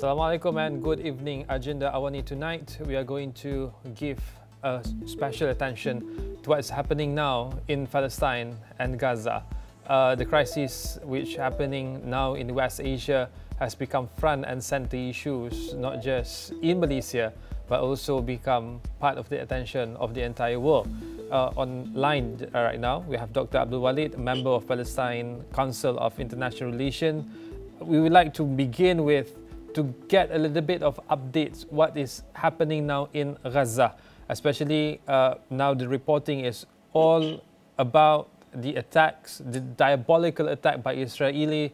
Assalamualaikum and good evening, Agenda Awani. Tonight we are going to give special attention to what's happening now in Palestine and Gaza. The crisis which happening now in West Asia has become front and center issues, not just in Malaysia, but also become part of the attention of the entire world. Online right now, we have Dr. Abdullah Waleed, member of Palestine Council of International Relations. We would like to begin with to get a little bit of updates what is happening now in Gaza, especially now the reporting is all about the attacks, the diabolical attack by Israeli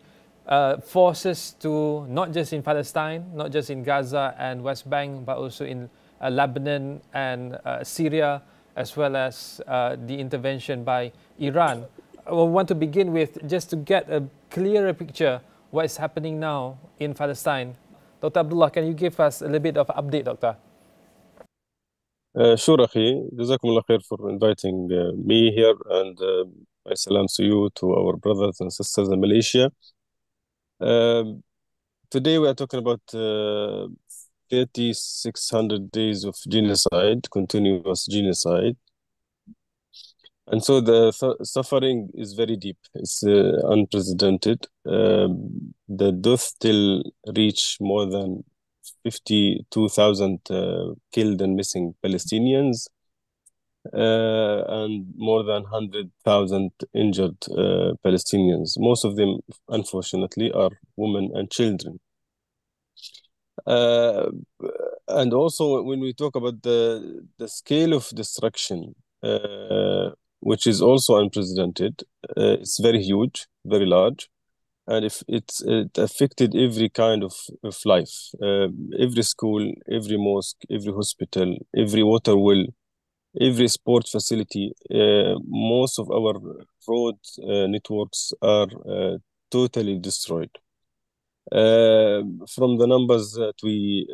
forces to not just in Palestine, not just in Gaza and West Bank, but also in Lebanon and Syria, as well as the intervention by Iran. I want to begin with just to get a clearer picture what is happening now in Palestine. Dr. Abdullah, can you give us a little bit of update, Doctor? Sure, Akhi. Jazakumullah khair for inviting me here, and my salams to you, to our brothers and sisters in Malaysia. Today we are talking about 3,600 days of genocide, continuous genocide. And so the suffering is very deep. It's unprecedented. The death still reach more than 52,000 killed and missing Palestinians, and more than 100,000 injured Palestinians. Most of them, unfortunately, are women and children. And also, when we talk about the scale of destruction, which is also unprecedented, it's very huge, very large. And if it affected every kind of life, every school, every mosque, every hospital, every water well, every sport facility. Most of our road networks are totally destroyed. From the numbers that we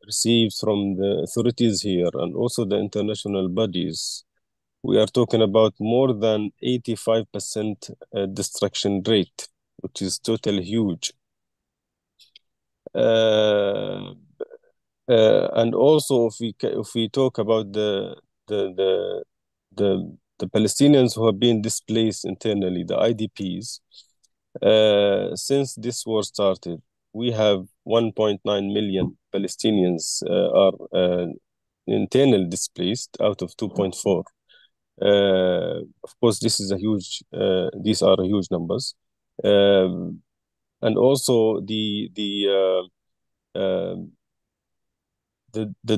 received from the authorities here and also the international bodies, we are talking about more than 85% destruction rate, which is totally huge. And also, if we talk about the Palestinians who have been displaced internally, the IDPs, since this war started, we have 1.9 million Palestinians are internally displaced out of 2.4. Of course, this is a huge. These are huge numbers, and also the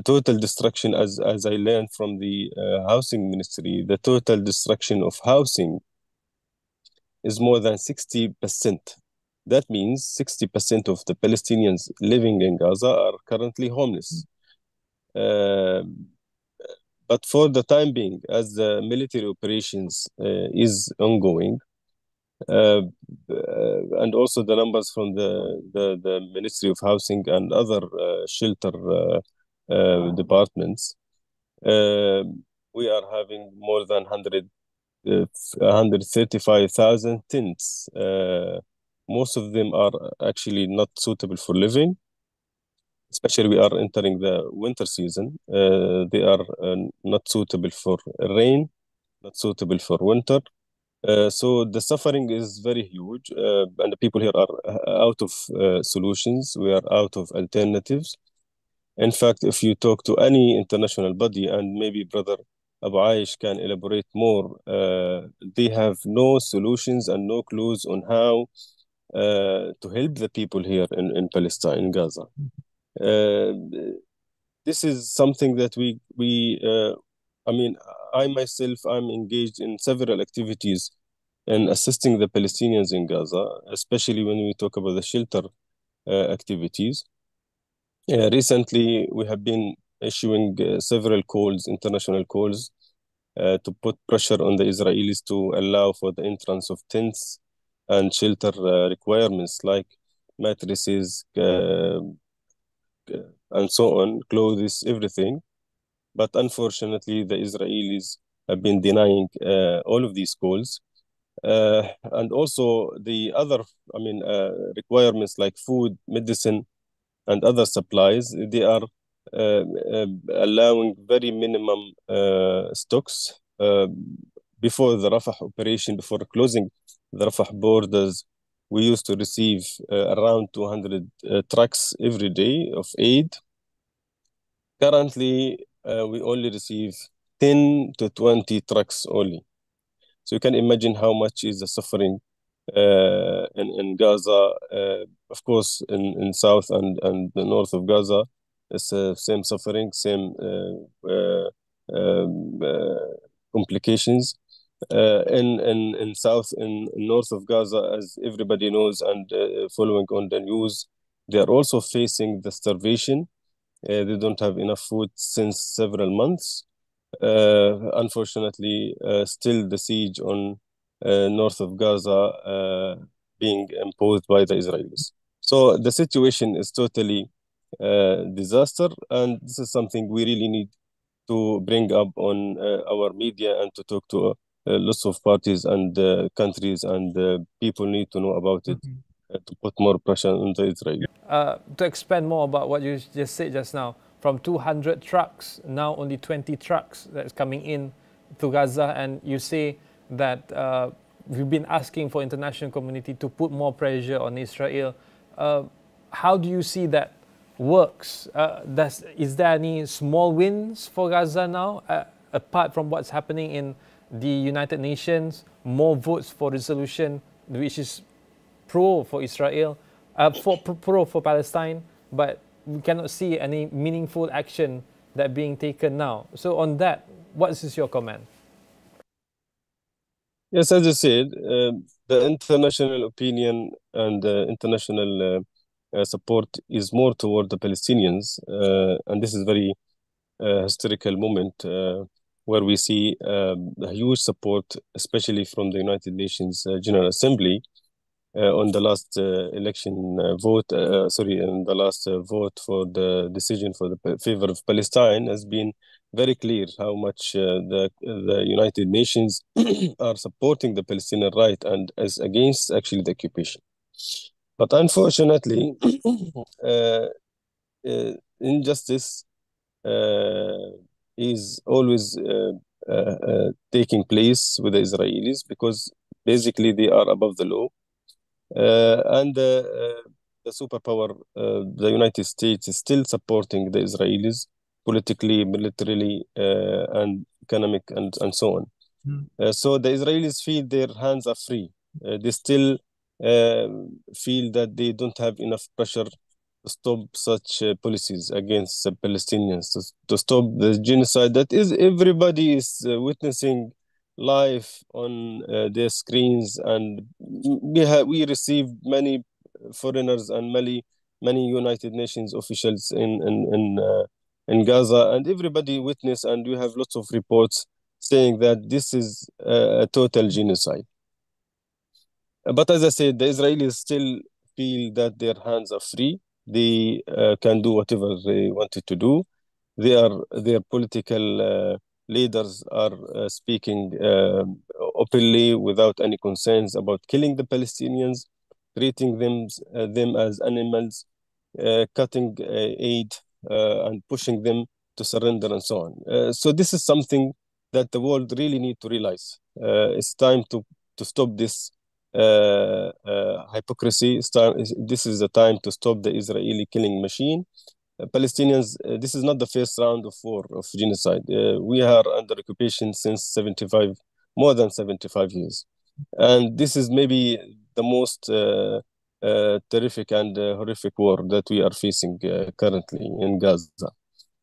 total destruction, as I learned from the housing ministry, the total destruction of housing is more than 60%. That means 60% of the Palestinians living in Gaza are currently homeless. But for the time being, as the military operations is ongoing, and also the numbers from the Ministry of Housing and other shelter departments, we are having more than 135,000 tents. Most of them are actually not suitable for living. Especially we are entering the winter season. They are not suitable for rain, not suitable for winter. So the suffering is very huge, and the people here are out of solutions. We are out of alternatives. In fact, if you talk to any international body, and maybe Brother Abu Aish can elaborate more, they have no solutions and no clues on how to help the people here in Palestine, in Gaza. This is something that I mean, I myself, I'm engaged in several activities in assisting the Palestinians in Gaza, especially when we talk about the shelter activities. Recently, we have been issuing several calls, international calls, to put pressure on the Israelis to allow for the entrance of tents and shelter requirements like mattresses, and so on, clothes, everything. But unfortunately, the Israelis have been denying all of these calls. And also the other, requirements like food, medicine, and other supplies. They are allowing very minimum stocks before the Rafah operation, before closing the Rafah borders. We used to receive around 200 trucks every day of aid. Currently, we only receive 10 to 20 trucks only. So you can imagine how much is the suffering in Gaza. Of course, in south and the north of Gaza, it's same suffering, same complications. In south, in north of Gaza, as everybody knows and following on the news, they are also facing the starvation. They don't have enough food since several months. Unfortunately, still the siege on north of Gaza being imposed by the Israelis. So the situation is totally disaster, and this is something we really need to bring up on our media and to talk to lots of parties and countries, and people need to know about it to put more pressure on the Israelis. To expand more about what you just said just now, from 200 trucks, now only 20 trucks that's coming in to Gaza, and you say that we've been asking for international community to put more pressure on Israel. How do you see that works? Is there any small wins for Gaza now, apart from what's happening in the United Nations, more votes for resolution, which is pro for Israel, pro for Palestine, but we cannot see any meaningful action that being taken now. So on that, what is your comment? Yes, as I said, the international opinion and international support is more toward the Palestinians, and this is very historical moment where we see a huge support, especially from the United Nations General Assembly on the last election vote. On the last vote for the decision for the favor of Palestine has been very clear how much the United Nations are supporting the Palestinian right and as against actually the occupation. But unfortunately, injustice is always taking place with the Israelis because basically they are above the law. And the superpower, the United States, is still supporting the Israelis politically, militarily, and economic, and so on. So the Israelis feel their hands are free. They still feel that they don't have enough pressure to stop such policies against the Palestinians, to stop the genocide that is everybody is witnessing live on their screens, and we received many foreigners and many United Nations officials in Gaza, and everybody witnessed, and we have lots of reports saying that this is a total genocide. But as I said, the Israelis still feel that their hands are free. They can do whatever they wanted to do. Their political leaders are speaking openly without any concerns about killing the Palestinians, treating them as animals, cutting aid and pushing them to surrender and so on. So this is something that the world really need to realize. It's time to stop this hypocrisy. This is the time to stop the Israeli killing machine. Palestinians, this is not the first round of war, of genocide. We are under occupation since more than 75 years. And this is maybe the most terrific and horrific war that we are facing currently in Gaza.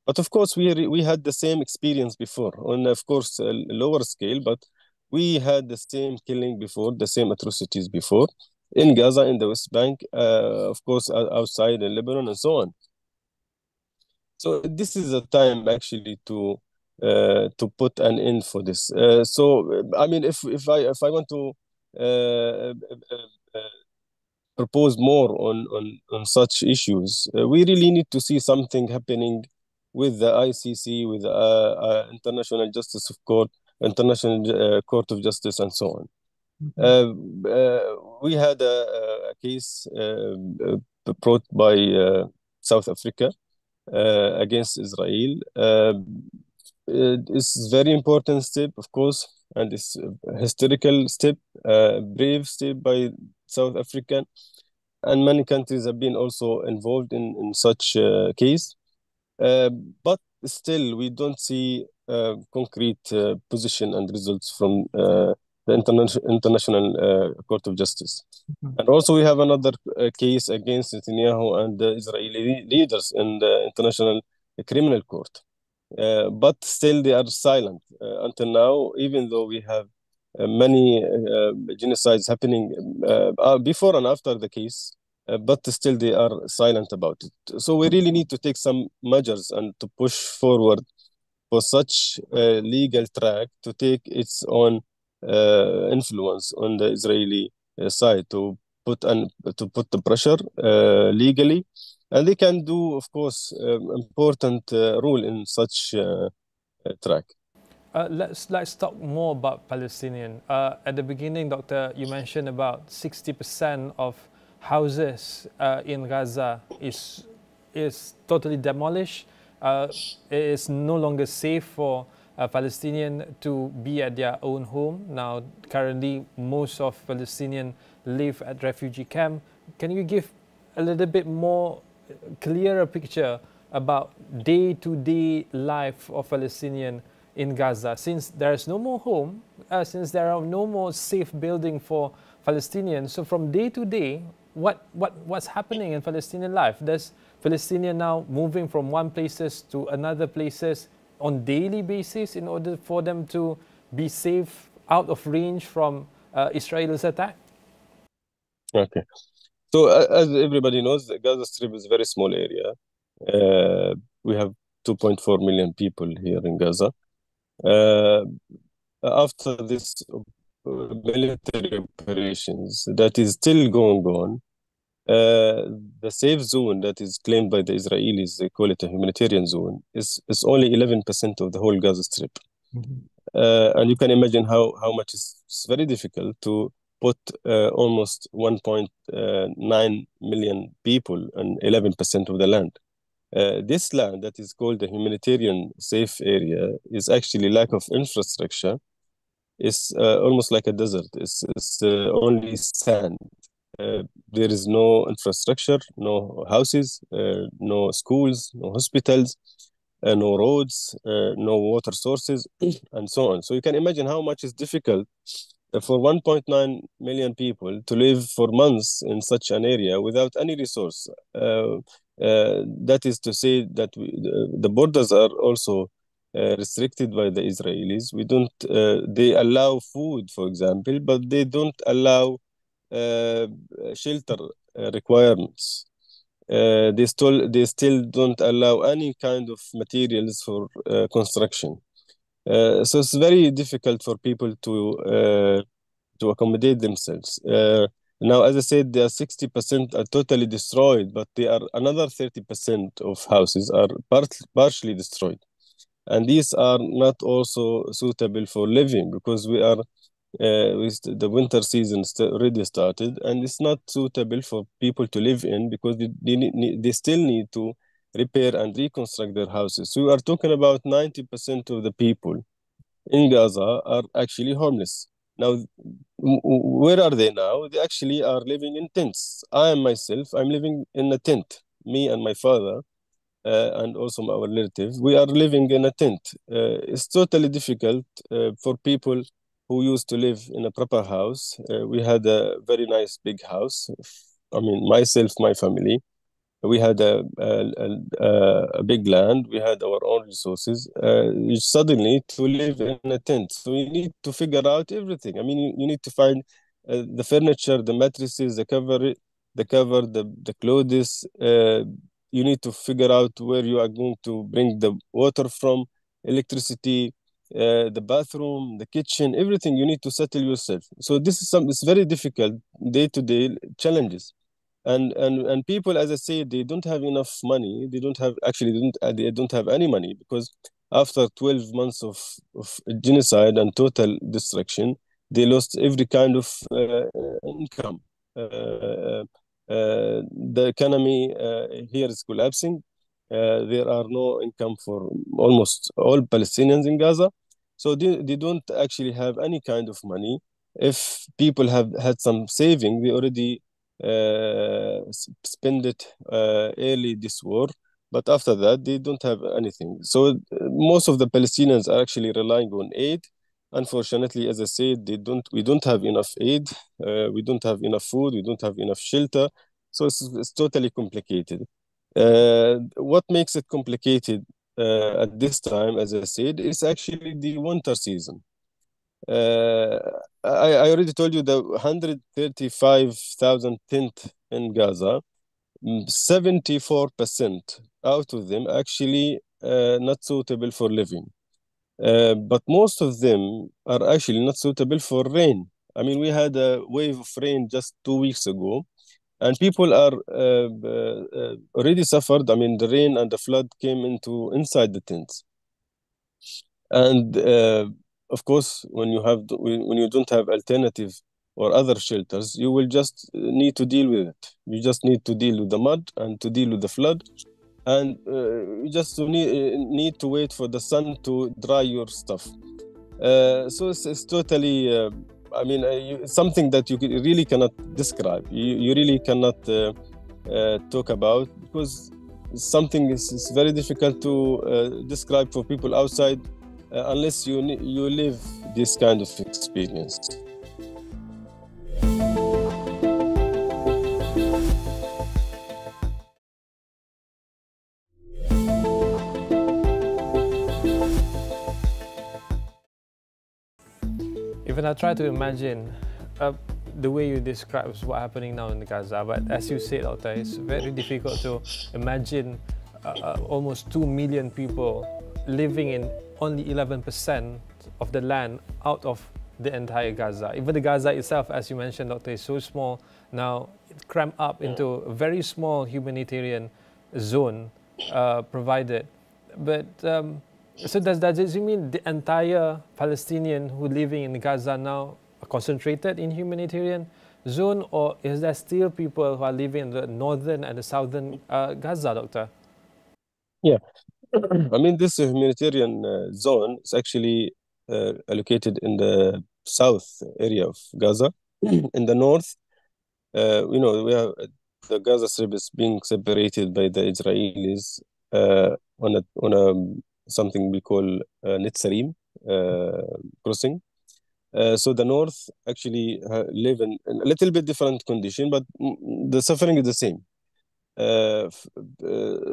But of course, we had the same experience before, on, of course, a lower scale, but we had the same killing before, the same atrocities before, in Gaza, in the West Bank, of course, outside in Lebanon, and so on. So this is a time actually to put an end for this. I mean, if I want to propose more on such issues, we really need to see something happening with the ICC, with International Justice of Court, International Court of Justice, and so on. We had a case brought by South Africa against Israel. It's very important step, of course, and it's a historical step, brave step by South Africa, and many countries have been also involved in such case. Uh, but still, we don't see concrete position and results from the International Court of Justice. Mhm. And also, we have another case against Netanyahu and the Israeli leaders in the International Criminal Court. But still, they are silent until now, even though we have many genocides happening before and after the case, but still they are silent about it. So we really need to take some measures and to push forward for such a legal track to take its own influence on the Israeli side to put the pressure legally, and they can do, of course, important role in such track. Let's talk more about Palestinian. At the beginning, Doctor, you mentioned about 60% of houses in Gaza is totally demolished. It is no longer safe for Palestinian to be at their own home. Now, currently, most of Palestinians live at refugee camp. Can you give a little bit more clearer picture about day-to-day life of Palestinian in Gaza, since there is no more home, since there are no more safe building for Palestinians? So from day to day, what's happening in Palestinian life? Does Palestinian now moving from one places to another places on daily basis in order for them to be safe out of range from Israel's attack? Okay. So as everybody knows, the Gaza Strip is a very small area. We have 2.4 million people here in Gaza. After this military operations that is still going on, the safe zone that is claimed by the Israelis, they call it a humanitarian zone, is only 11% of the whole Gaza Strip. Mm-hmm. And you can imagine how much it's very difficult to put almost 1.9 million people on 11% of the land. This land that is called the humanitarian safe area is actually lack of infrastructure. It's almost like a desert. It's only sand. There is no infrastructure, no houses, no schools, no hospitals, no roads, no water sources, and so on. So you can imagine how much is difficult for 1.9 million people to live for months in such an area without any resource. That is to say that the borders are also restricted by the Israelis. We don't. They allow food, for example, but they don't allow shelter requirements. They still don't allow any kind of materials for construction. So it's very difficult for people to accommodate themselves. Now, as I said, there are 60% are totally destroyed, but there are another 30% of houses are partially destroyed. And these are not also suitable for living because we are with the winter season already started, and it's not suitable for people to live in because they still need to repair and reconstruct their houses. So we are talking about 90% of the people in Gaza are actually homeless. Now, where are they now? They actually are living in tents. I'm living in a tent, me and my father, and also our relatives. We are living in a tent. It's totally difficult for people who used to live in a proper house. We had a very nice big house. I mean, myself, my family. We had a big land. We had our own resources. Suddenly, to live in a tent, so you need to figure out everything. I mean, you need to find the furniture, the mattresses, the clothes. You need to figure out where you are going to bring the water from, electricity, the bathroom, the kitchen, everything. You need to settle yourself. So this is it's very difficult day-to-day challenges. And people, as I say, they don't have enough money. They don't have any money because after 12 months of genocide and total destruction, they lost every kind of income. The economy here is collapsing. There are no income for almost all Palestinians in Gaza. So they don't actually have any kind of money. If people have had some saving, they already spend it early this war. But after that, they don't have anything. So most of the Palestinians are actually relying on aid. Unfortunately, as I said, we don't have enough aid. We don't have enough food. We don't have enough shelter. So it's totally complicated. What makes it complicated at this time, as I said, is actually the winter season. Uh, I already told you the 135,000 tent in Gaza, 74% out of them actually not suitable for living. But most of them are actually not suitable for rain. I mean, we had a wave of rain just 2 weeks ago, and people are already suffered. I mean, the rain and the flood came into inside the tents, and of course, when you don't have alternative or other shelters, you will just need to deal with it. You just need to deal with the mud and to deal with the flood, and you just need to wait for the sun to dry your stuff. So it's totally, I mean, something that you really cannot describe. You really cannot talk about, because something is very difficult to describe for people outside unless you live this kind of experience. Even I try to imagine the way you describe what's happening now in Gaza, but as you said, Doctor, it's very difficult to imagine almost 2 million people living in only 11% of the land out of the entire Gaza. Even the Gaza itself, as you mentioned, Doctor, is so small now, it cramped up into a very small humanitarian zone provided. But so does it mean the entire Palestinian who living in Gaza now are concentrated in humanitarian zone, or is there still people who are living in the northern and the southern Gaza, Doctor? Yeah, I mean, this humanitarian zone is actually allocated in the south area of Gaza. In the north, we have the Gaza Strip is being separated by the Israelis on a something we call Netzarim crossing. So the north actually live in a little bit different condition, but the suffering is the same.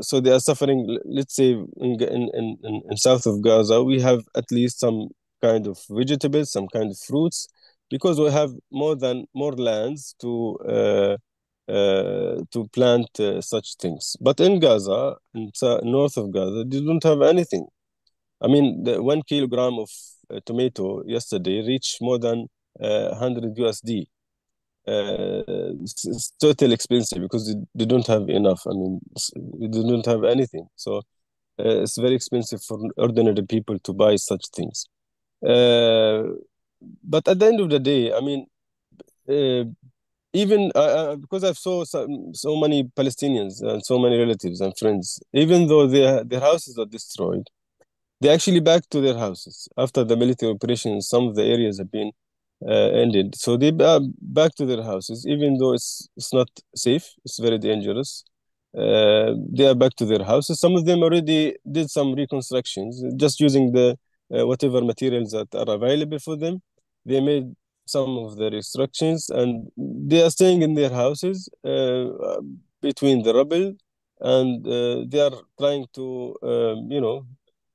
So they are suffering. Let's say in south of Gaza, we have at least some kind of vegetables, some kind of fruits, because we have more lands to plant such things. But in Gaza, north of Gaza, they don't have anything. I mean, the 1 kilogram of tomato yesterday reached more than 100 USD. It's totally expensive because they don't have enough. I mean, they don't have anything. So it's very expensive for ordinary people to buy such things. But at the end of the day, I mean, even because I've saw so many Palestinians and so many relatives and friends, even though their houses are destroyed, they actually back to their houses after the military operation. Some of the areas have been ended, so they are back to their houses, even though it's not safe. It's very dangerous. They are back to their houses. Some of them already did some reconstructions, just using the whatever materials that are available for them. They made some of the restrictions, and they are staying in their houses between the rubble, and they are trying to,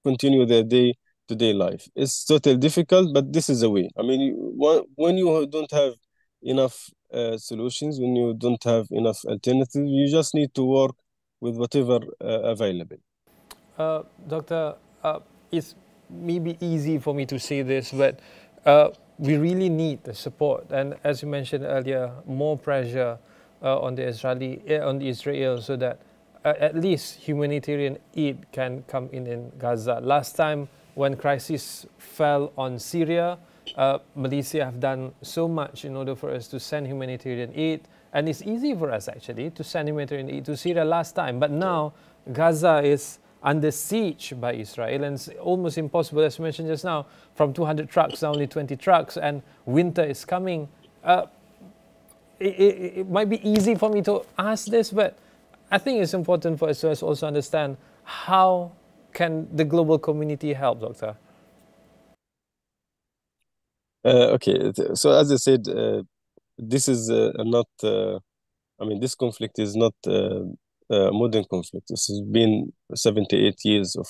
continue their day-to-day life. It's totally difficult, but this is a way. I mean, when you don't have enough solutions, when you don't have enough alternatives, you just need to work with whatever available. Doctor, it's maybe easy for me to say this, but we really need the support, and as you mentioned earlier, more pressure on Israel, so that at least humanitarian aid can come in Gaza. Last time when crisis fell on Syria, Malaysia have done so much in order for us to send humanitarian aid. And it's easy for us actually to send humanitarian aid to Syria last time. But now Gaza is under siege by Israel, and it's almost impossible, as mentioned just now, from 200 trucks down only 20 trucks, and winter is coming. It might be easy for me to ask this, but I think it's important for us to also understand how can the global community help, Doctor? Okay, so as I said, this is not, I mean, this conflict is not a modern conflict. This has been 78 years of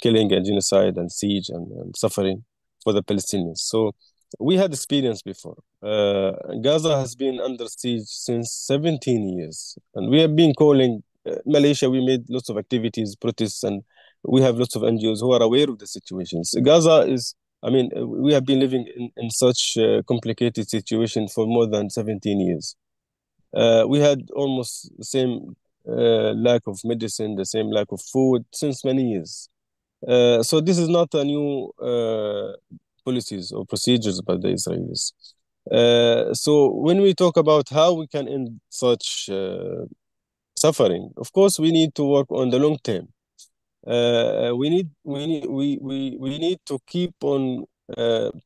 killing and genocide and siege and suffering for the Palestinians. So we had experience before. Gaza has been under siege since 17 years. And we have been calling Malaysia, we made lots of activities, protests, and we have lots of NGOs who are aware of the situations. Gaza is, I mean, we have been living in such a complicated situation for more than 17 years. We had almost the same lack of medicine, the same lack of food since many years. So this is not a new policies or procedures by the Israelis. So when we talk about how we can end such suffering, of course, we need to work on the long term. We need to keep on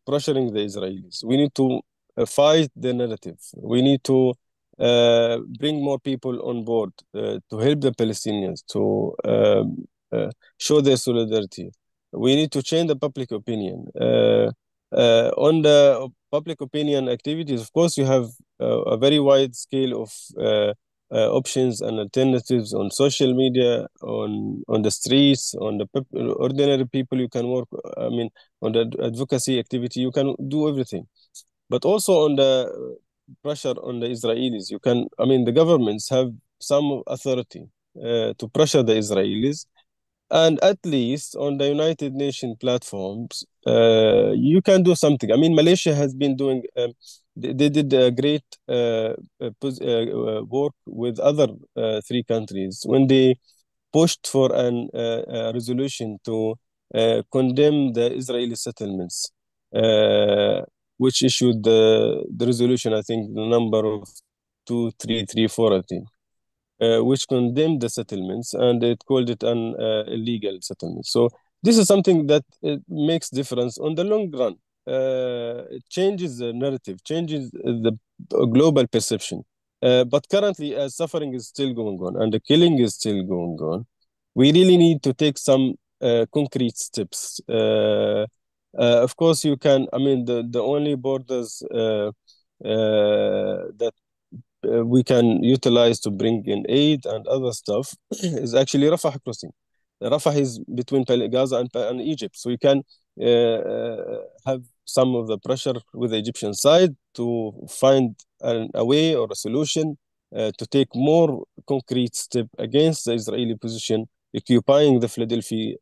pressuring the Israelis. We need to fight the narrative. We need to bring more people on board to help the Palestinians to show their solidarity. We need to change the public opinion. On the public opinion activities, of course, you have a very wide scale of options and alternatives on social media, on the streets, on the ordinary people. You can work, I mean, on the advocacy activity, you can do everything. But also on the pressure on the Israelis, you can, I mean, the governments have some authority to pressure the Israelis. And at least on the United Nations platforms, you can do something. I mean, Malaysia has been doing, they did a great work with other three countries when they pushed for a resolution to condemn the Israeli settlements, which issued the resolution, I think the number of 2334, I think. Which condemned the settlements, and it called it an illegal settlement. So this is something that makes difference on the long run. It changes the narrative, changes the global perception. But currently, as suffering is still going on and the killing is still going on, we really need to take some concrete steps. Of course, you can, I mean, the only borders that we can utilize to bring in aid and other stuff is actually Rafah crossing. Rafah is between Gaza and Egypt. So you can have some of the pressure with the Egyptian side to find a way or a solution to take more concrete step against the Israeli position, occupying the Philadelphia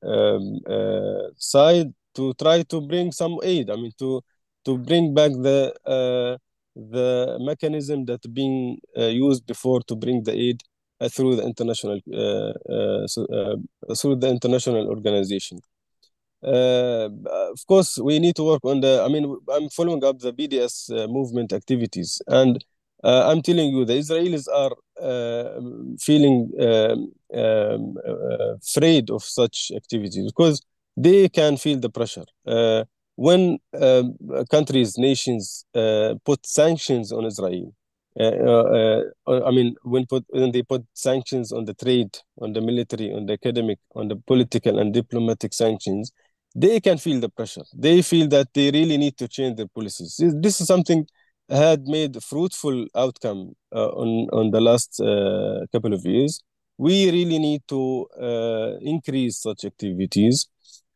side to try to bring some aid. I mean, to bring back the mechanism that being used before to bring the aid through the international organization. Of course, we need to work on the, I mean, I'm following up the BDS movement activities, and I'm telling you, the Israelis are feeling afraid of such activities because they can feel the pressure. When countries, nations put sanctions on Israel, I mean, when they put sanctions on the trade, on the military, on the academic, on the political and diplomatic sanctions, they can feel the pressure. They feel that they really need to change their policies. This is something had made a fruitful outcome on the last couple of years. We really need to increase such activities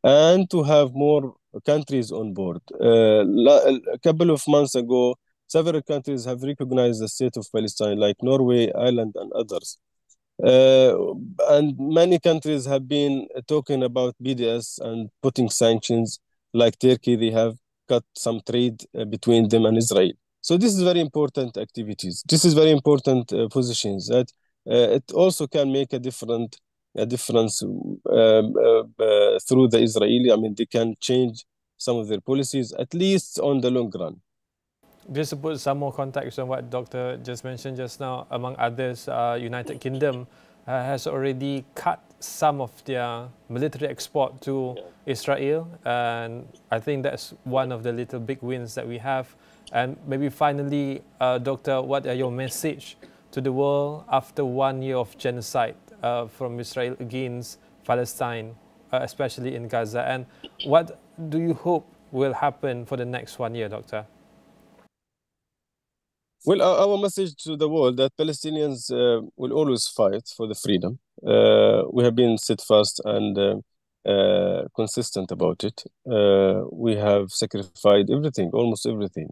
and to have more countries on board. A couple of months ago, several countries have recognized the state of Palestine, like Norway, Ireland, and others. And many countries have been talking about BDS and putting sanctions, like Turkey, they have cut some trade between them and Israel. So this is very important activities. This is very important positions that it also can make a difference through the Israeli. I mean, they can change some of their policies, at least on the long run. just to put some more context on what Doctor just mentioned just now, among others, United Kingdom has already cut some of their military export to Israel, and I think that's one of the little big wins that we have. And maybe finally, Doctor, what are your message to the world after 1 year of genocide from Israel against Palestine, especially in Gaza? And what do you hope will happen for the next 1 year, Doctor? Well, our message to the world that Palestinians will always fight for the freedom. We have been steadfast and consistent about it. We have sacrificed everything, almost everything.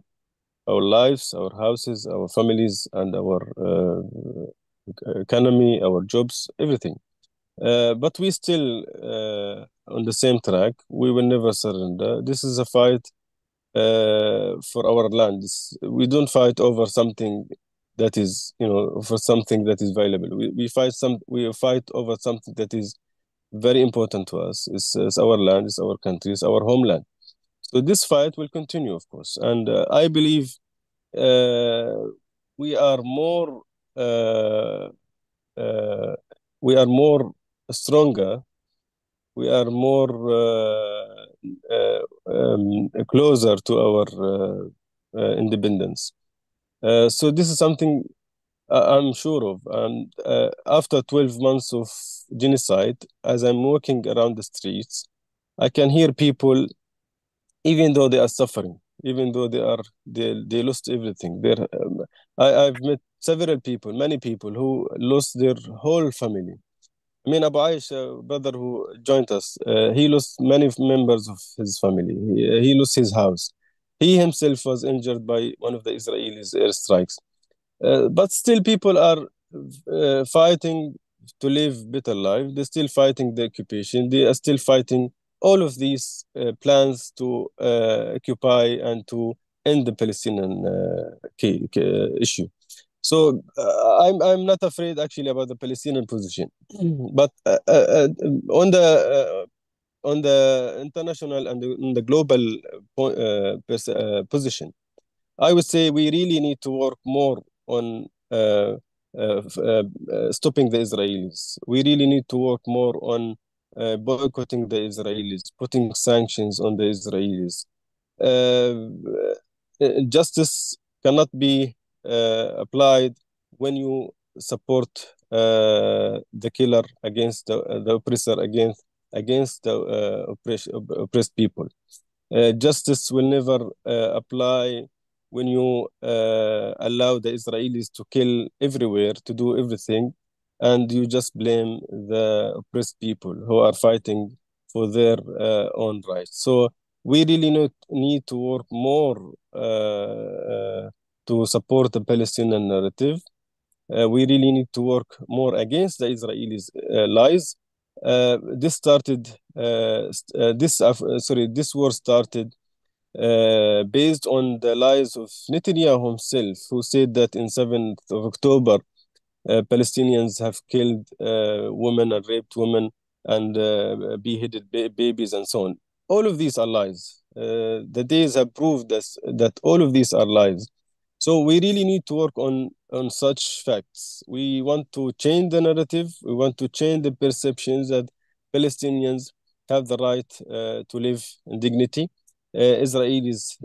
Our lives, our houses, our families, and our economy, our jobs, everything. But we still on the same track. We will never surrender. This is a fight for our land. We don't fight over something that is, for something that is valuable. We fight over something that is very important to us. It's our land, it's our country, it's our homeland. So this fight will continue, of course. And I believe we are more stronger. We are more closer to our independence. So this is something I'm sure of. And after 12 months of genocide, as I'm walking around the streets, I can hear people, even though they are suffering, even though they lost everything. I've met several people, many people who lost their whole family. I mean, Abu Aisha, brother who joined us, he lost many members of his family. He lost his house. He himself was injured by one of the Israelis' airstrikes. But still, people are fighting to live better life. They're still fighting the occupation. They are still fighting all of these plans to occupy and to end the Palestinian issue. So I'm not afraid actually about the Palestinian position, but on the international and on the global position, I would say we really need to work more on stopping the Israelis. We really need to work more on boycotting the Israelis, putting sanctions on the Israelis. Justice cannot be applied when you support the killer against the oppressor, against the oppressed people. Justice will never apply when you allow the Israelis to kill everywhere, to do everything, and you just blame the oppressed people who are fighting for their own rights. So we really need to work more to support the Palestinian narrative. We really need to work more against the Israelis' lies. This war started based on the lies of Netanyahu himself, who said that in 7th of October, Palestinians have killed women and raped women and beheaded babies and so on. All of these are lies. The days have proved that all of these are lies. So we really need to work on such facts. We want to change the narrative. We want to change the perceptions that Palestinians have the right to live in dignity. Israelis'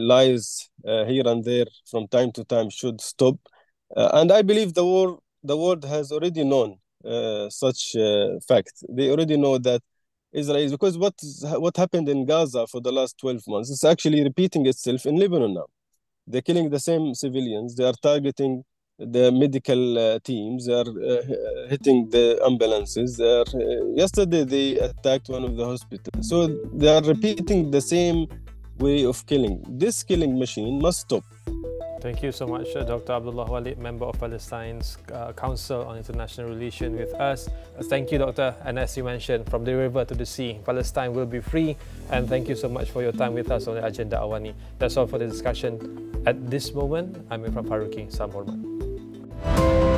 lies here and there from time to time should stop. And I believe the world has already known such fact. They already know that Israel, because what happened in Gaza for the last 12 months is actually repeating itself in Lebanon now. They're killing the same civilians. They are targeting the medical teams. They are hitting the ambulances. Yesterday, they attacked one of the hospitals. So they are repeating the same way of killing. This killing machine must stop. Thank you so much, Dr. Abdullah Waleed, member of Palestine's Council on International Relations with us. Thank you, Doctor. And as you mentioned, from the river to the sea, Palestine will be free. And thank you so much for your time with us on the Agenda Awani. That's all for the discussion at this moment. I'm Ifram Faruqi. Salam hormat.